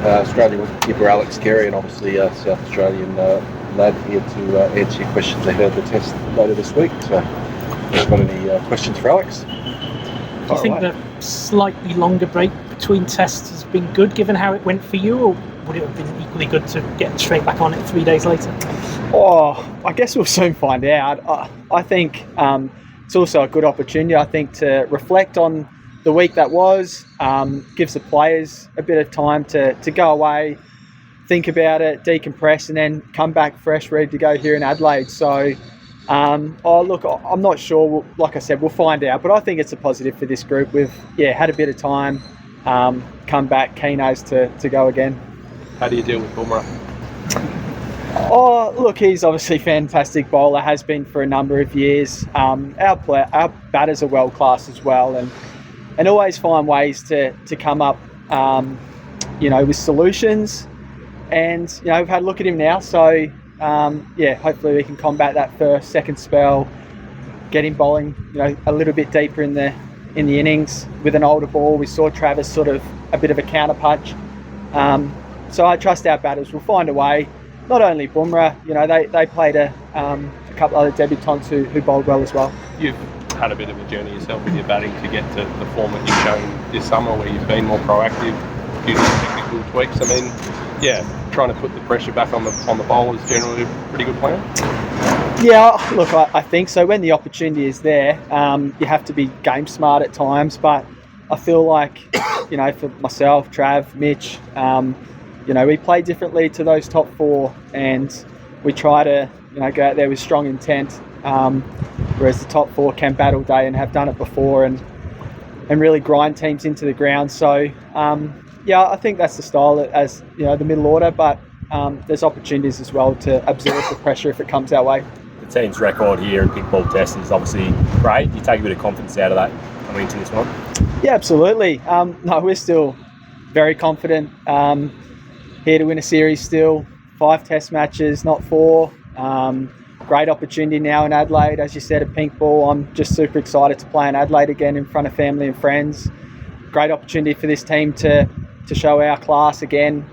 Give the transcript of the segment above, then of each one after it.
Australian keeper Alex Carey, and obviously South Australian lad here to answer your questions ahead of the test later this week. So, if you've got any questions for Alex? Do you think the slightly longer break between tests has been good, given how it went for you, or would it have been equally good to get straight back on it 3 days later? I guess we'll soon find out. I think it's also a good opportunity, I think, to reflect on the week that was, gives the players a bit of time to go away, think about it, decompress, and then come back fresh, ready to go here in Adelaide. So, look, I'm not sure. Like I said, we'll find out. But I think it's a positive for this group. We've had a bit of time, come back, keen as to go again. How do you deal with Bumrah? Look, he's obviously a fantastic bowler, has been for a number of years. Our batters are world class as well, and always find ways to come up, with solutions. And we've had a look at him now, so hopefully we can combat that second spell, get him bowling, a little bit deeper in the innings with an older ball. We saw Travis sort of a bit of a counter punch. So I trust our batters will find a way. Not only Bumrah, they played a couple other debutants who bowled well as well. You've had a bit of a journey yourself with your batting to get to the form that you've shown this summer, where you've been more proactive due to technical tweaks. I mean, trying to put the pressure back on the bowl is generally a pretty good plan. Yeah, look, I think so. When the opportunity is there, you have to be game smart at times, but I feel like, for myself, Trav, Mitch, we play differently to those top four, and we try to, go out there with strong intent, whereas the top four can bat all day and have done it before and really grind teams into the ground. So, I think that's the style as, the middle order, but there's opportunities as well to absorb the pressure if it comes our way. The team's record here in pink ball test is obviously great. You take a bit of confidence out of that coming into this one? Yeah, absolutely. No, we're still very confident. Here to win a series still. 5 test matches, not 4. Great opportunity now in Adelaide. As you said, a pink ball. I'm just super excited to play in Adelaide again in front of family and friends. Great opportunity for this team to show our class again.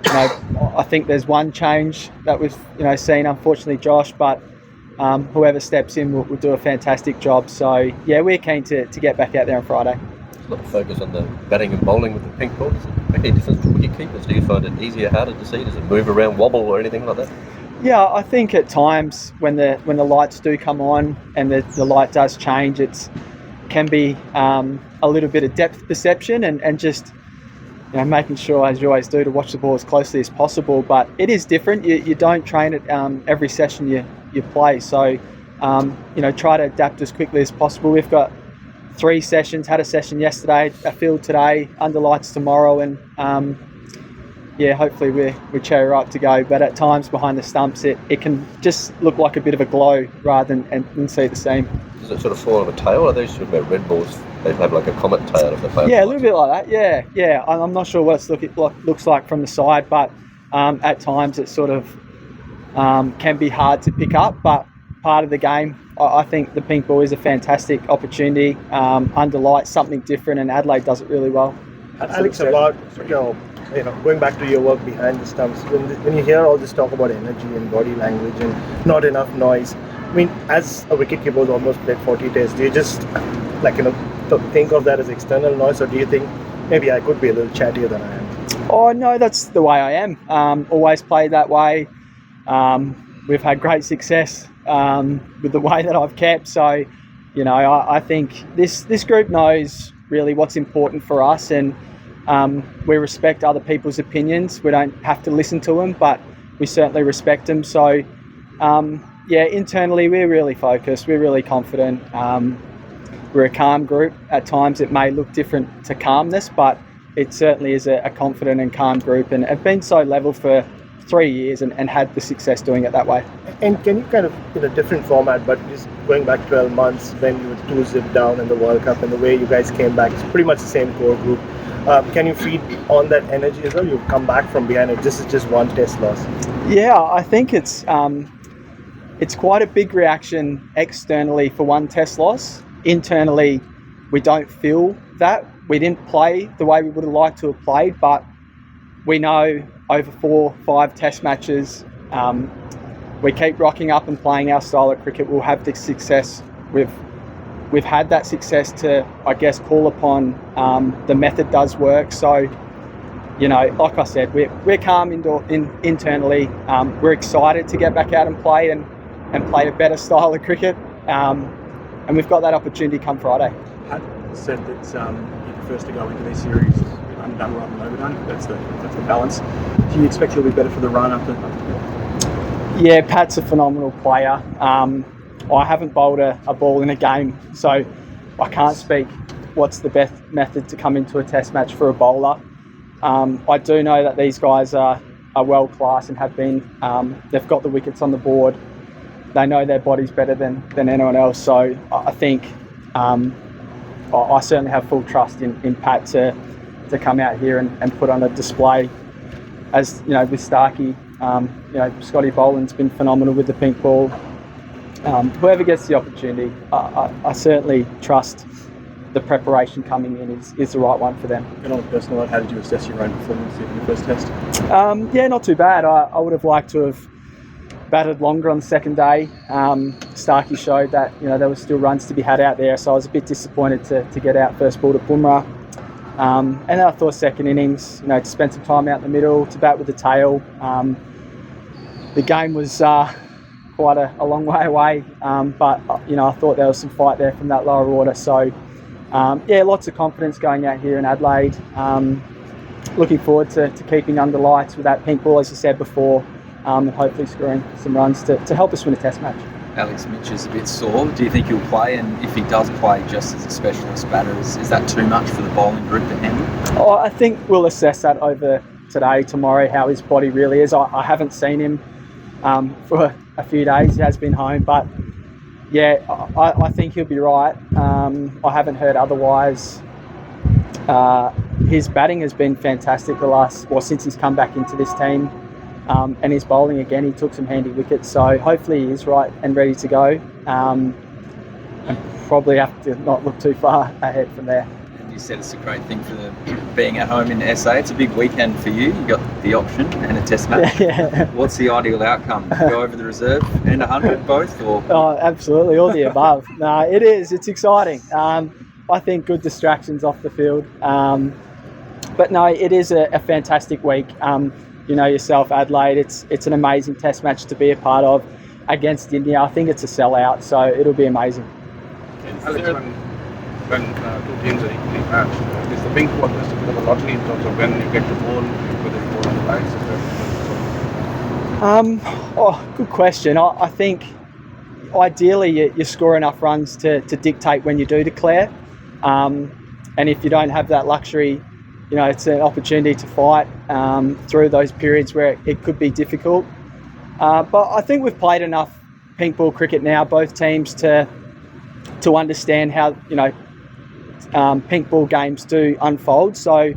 I think there's one change that we've seen, unfortunately, Josh, but whoever steps in will do a fantastic job. So, we're keen to get back out there on Friday. A lot of focus on the batting and bowling with the pink ball. Does it make any difference to wicket keepers? Do you find it easier, harder to see? Does it move around, wobble or anything like that? Yeah, I think at times when the lights do come on and the light does change, it can be a little bit of depth perception and just making sure, as you always do, to watch the ball as closely as possible. But it is different. You don't train it every session you play. So, try to adapt as quickly as possible. We've got 3 sessions, had a session yesterday, a field today, under lights tomorrow, and hopefully we're cherry ripe to go. But at times behind the stumps, it can just look like a bit of a glow rather than see the seam. Does it sort of fall on a tail? Are these sort of red balls? They have like a comet tail if they play. Yeah, a little bit like that. Yeah. I'm not sure what it looks like from the side, but at times it sort of can be hard to pick up. But part of the game, I think the pink ball is a fantastic opportunity under lights, something different, and Adelaide does it really well. Alex, about going back to your work behind the stumps, when you hear all this talk about energy and body language and not enough noise, I mean, as a wicketkeeper who's almost played 40 tests, do you just think of that as external noise, or do you think maybe I could be a little chattier than I am? Oh no, that's the way I am. Always played that way. We've had great success with the way that I've kept. So, I think this group knows really what's important for us, and we respect other people's opinions. We don't have to listen to them, but we certainly respect them. So, internally we're really focused. We're really confident. We're a calm group. At times it may look different to calmness, but it certainly is a confident and calm group, and have been so level for 3 years and had the success doing it that way. And can you kind of, in a different format, but just going back 12 months when you were 2-0 down in the World Cup and the way you guys came back, it's pretty much the same core group. Can you feed on that energy as well? You've come back from behind it. This is just one test loss. Yeah, I think it's quite a big reaction externally for one test loss. Internally, we don't feel that. We didn't play the way we would have liked to have played, but we know over 4-5 test matches, we keep rocking up and playing our style of cricket, we'll have the success. We've had that success to, I guess, call upon. The method does work. So, you know, like I said, we're calm internally. We're excited to get back out and play and play a better style of cricket. And we've got that opportunity come Friday. Pat said that he prefers to go into these series undone rather than overdone. That's the balance. Do you expect he'll be better for the run after? Yeah, Pat's a phenomenal player. I haven't bowled a ball in a game, so I can't speak what's the best method to come into a test match for a bowler. I do know that these guys are world class and have been. They've got the wickets on the board. They know their bodies better than anyone else. So I think I certainly have full trust in Pat to come out here and put on a display. As you know, with Starkey, you know, Scotty Boland's been phenomenal with the pink ball. Whoever gets the opportunity, I certainly trust the preparation coming in is the right one for them. And on a personal note, how did you assess your own performance in your first test? Yeah, not too bad. I would have liked to have batted longer on the second day. Starkey showed that, you know, there were still runs to be had out there, so I was a bit disappointed to get out first ball to Bumrah. And then I thought second innings, you know, to spend some time out in the middle, to bat with the tail. The game was quite a long way away, but you know, I thought there was some fight there from that lower order. So yeah, lots of confidence going out here in Adelaide. Looking forward to keeping under lights with that pink ball, as you said before, and hopefully scoring some runs to help us win a test match. Alex, Mitch is a bit sore. Do you think he'll play? And if he does play just as a specialist batter, is that too much for the bowling group to handle? I think we'll assess that over today, tomorrow, how his body really is. I haven't seen him for a few days. He has been home, but yeah, I think he'll be right. I haven't heard otherwise. His batting has been fantastic since he's come back into this team. And his bowling, again, he took some handy wickets, so hopefully he is right and ready to go. And probably have to not look too far ahead from there. And you said it's a great thing for being at home in SA. It's a big weekend for you. You got the option and a test match. Yeah. What's the ideal outcome? Go over the reserve and 100 both? Or? Oh, absolutely, all the above. No, it is. It's exciting. I think good distractions off the field. But no, it is a fantastic week. You know yourself, Adelaide, it's an amazing test match to be a part of against India. I think it's a sellout, so it'll be amazing. Alex, when two teams are equally matched, is the pink ball just a bit of a lottery in terms of when you get to bowl, whether you bowl on the lights? Good question. I think ideally you score enough runs to dictate when you do declare. And if you don't have that luxury, you know, it's an opportunity to fight through those periods where it could be difficult. But I think we've played enough pink ball cricket now, both teams, to understand how, you know, pink ball games do unfold. So,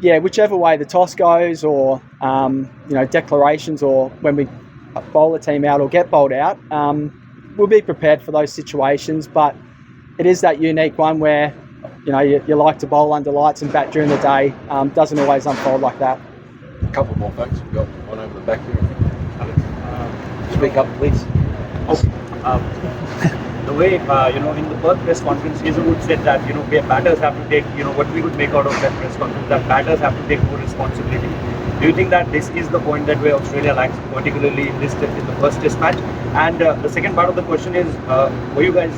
yeah, whichever way the toss goes, or, you know, declarations, or when we bowl a team out or get bowled out, we'll be prepared for those situations. But it is that unique one where, you know, you like to bowl under lights and bat during the day. Doesn't always unfold like that. A couple more folks. We've got one over the back here. Alex, speak up, please. The way, you know, in the Perth press conference, Hazelwood said that, you know, batters have to take, you know, what we would make out of that press conference, that batters have to take more responsibility. Do you think that this is the point that where Australia lacks, particularly in the first test match? And the second part of the question is, were you guys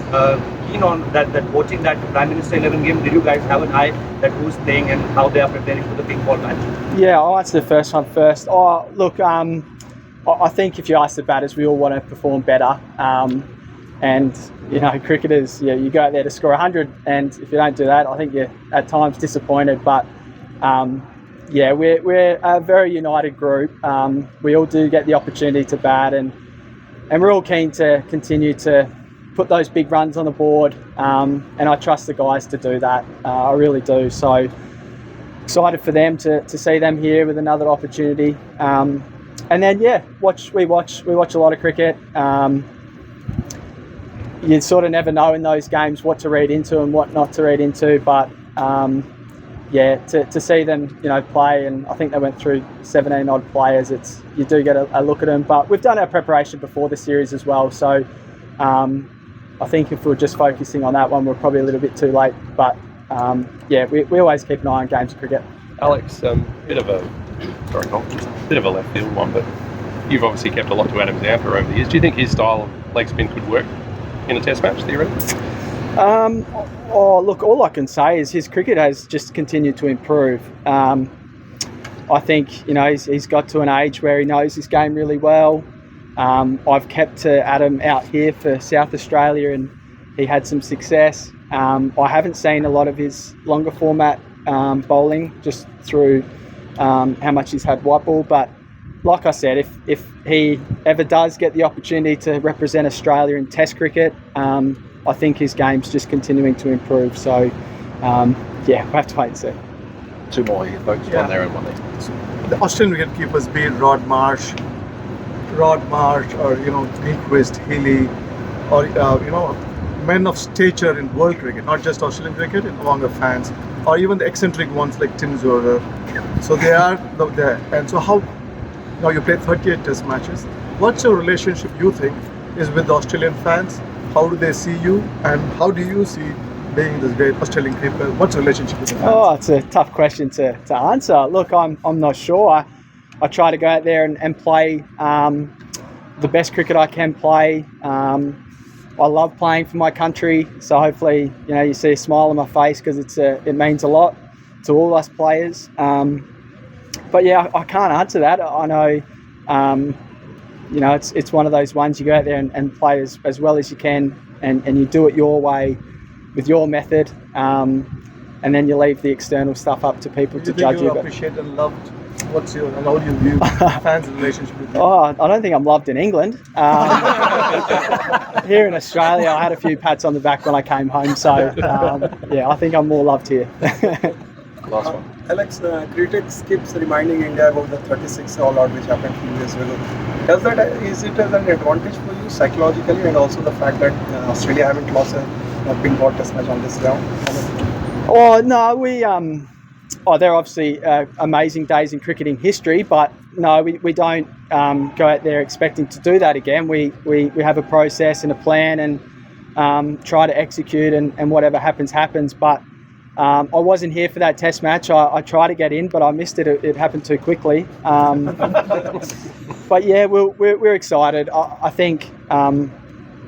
keen on that watching that Prime Minister 11 game? Did you guys have an eye that who's playing and how they are preparing for the pink ball match? Yeah, I'll answer the first one first. Look, I think if you ask the batters, we all want to perform better. And, you know, cricketers, you go out there to score 100, and if you don't do that, I think you're at times disappointed. But yeah, we're a very united group. We all do get the opportunity to bat, and we're all keen to continue to put those big runs on the board. And I trust the guys to do that. I really do. So excited for them to see them here with another opportunity. And then yeah, we watch a lot of cricket. You sort of never know in those games what to read into and what not to read into, but to see them, play, and I think they went through 17 odd players. You do get a look at them, but we've done our preparation before the series as well. So I think if we're just focusing on that one, we're probably a little bit too late. But we always keep an eye on games of cricket. Alex, bit of a left field one, but you've obviously kept a lot to Adam Zampa over the years. Do you think his style of leg spin could work in a Test match, theoretically? Look, all I can say is his cricket has just continued to improve. I think, he's got to an age where he knows his game really well. I've kept Adam out here for South Australia and he had some success. I haven't seen a lot of his longer format bowling just through how much he's had white ball, but like I said, if he ever does get the opportunity to represent Australia in Test cricket, I think his game's just continuing to improve. So, we'll have to wait and see. Two more here, folks. One there and one there. The Australian wicket keepers, be it Rod Marsh, or Nyquist, Healy, or men of stature in world cricket, not just Australian cricket, among the fans, or even the eccentric ones like Tim Zorer. So they are there. And so now you played 38 Test matches. What's your relationship, you think, is with the Australian fans? How do they see you, and how do you see being this great Australian cricketer? What's your relationship with the fans? Oh, it's a tough question to answer. Look, I'm not sure. I try to go out there and play the best cricket I can play. I love playing for my country, so hopefully, you see a smile on my face because it means a lot to all us players. But I can't answer that. I know, it's one of those ones you go out there and play as well as you can, and you do it your way with your method, and then you leave the external stuff up to people to judge you. Do you appreciate and loved? How do you view fans' relationship with you? Oh, I don't think I'm loved in England. Here in Australia, I had a few pats on the back when I came home. So, I think I'm more loved here. Last one. Alex, critics keeps reminding India about the 36 all-out which happened a few years ago. Is it as an advantage for you psychologically, and also the fact that Australia haven't lost a pink ball Test match on this ground? Oh no, they're obviously amazing days in cricketing history, but no, we don't go out there expecting to do that again. We have a process and a plan and try to execute, and whatever happens. But I wasn't here for that Test match. I tried to get in, but I missed it. It happened too quickly. But yeah, we're excited. I think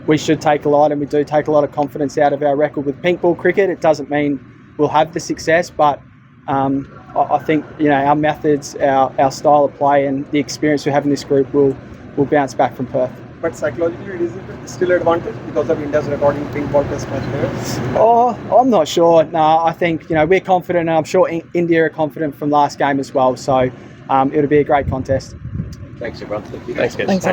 we should take a lot, and we do take a lot of confidence out of our record with pink ball cricket. It doesn't mean we'll have the success, but I think our methods, our style of play, and the experience we have in this group will bounce back from Perth. But psychologically, is it still an advantage because of India's recording pink ball Test match here? Oh, I'm not sure. No, I think we're confident, and I'm sure India are confident from last game as well. So it'll be a great contest. Thanks, everyone. Thanks, guys. Thanks,